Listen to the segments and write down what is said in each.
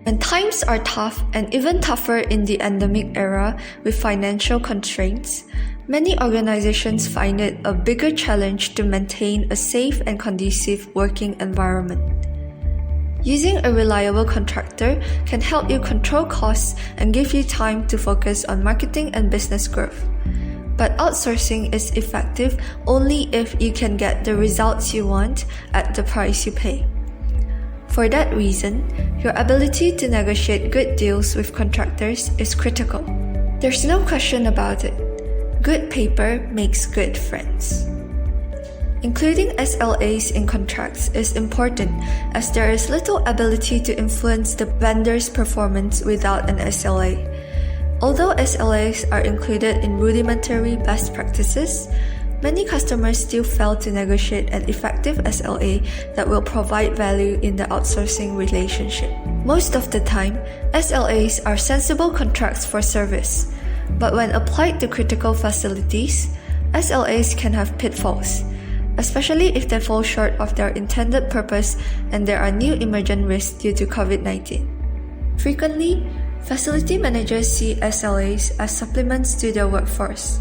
When times are tough and even tougher in the endemic era with financial constraints, many organizations find it a bigger challenge to maintain a safe and conducive working environment. Using a reliable contractor can help you control costs and give you time to focus on marketing and business growth. But outsourcing is effective only if you can get the results you want at the price you pay. For that reason, your ability to negotiate good deals with contractors is critical. There's no question about it. Good paper makes good friends. Including SLAs in contracts is important as there is little ability to influence the vendor's performance without an SLA. Although SLAs are included in rudimentary best practices, many customers still fail to negotiate an effective SLA that will provide value in the outsourcing relationship. Most of the time, SLAs are sensible contracts for service, but when applied to critical facilities, SLAs can have pitfalls, especially if they fall short of their intended purpose and there are new emergent risks due to COVID-19. Frequently, facility managers see SLAs as supplements to their workforce.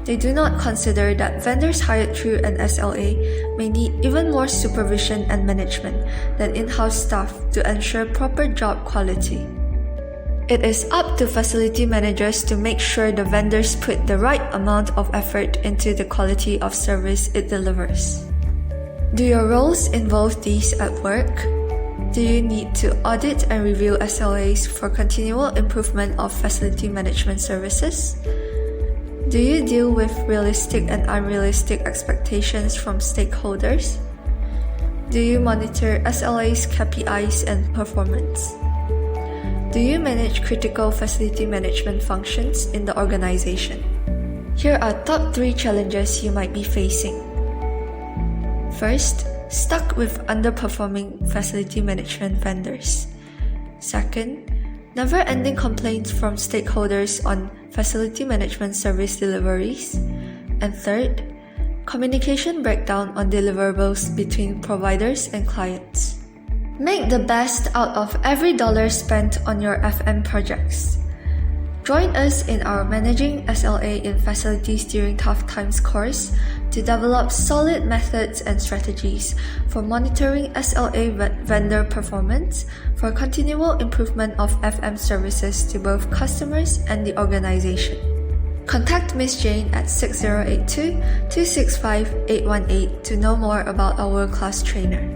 They do not consider that vendors hired through an SLA may need even more supervision and management than in-house staff to ensure proper job quality. It is up to facility managers to make sure the vendors put the right amount of effort into the quality of service it delivers. Do your roles involve these at work? Do you need to audit and review SLAs for continual improvement of facility management services? Do you deal with realistic and unrealistic expectations from stakeholders? Do you monitor SLAs, KPIs, and performance? Do you manage critical facility management functions in the organization? Here are top 3 challenges you might be facing. First, stuck with underperforming facility management vendors. Second, never-ending complaints from stakeholders on facility management service deliveries. And third, communication breakdown on deliverables between providers and clients. Make the best out of every dollar spent on your FM projects. Join us in our Managing SLA in Facilities During Tough Times course to develop solid methods and strategies for monitoring SLA vendor performance for continual improvement of FM services to both customers and the organization. Contact Ms. Jane at 6082-265-818 to know more about our world-class trainer.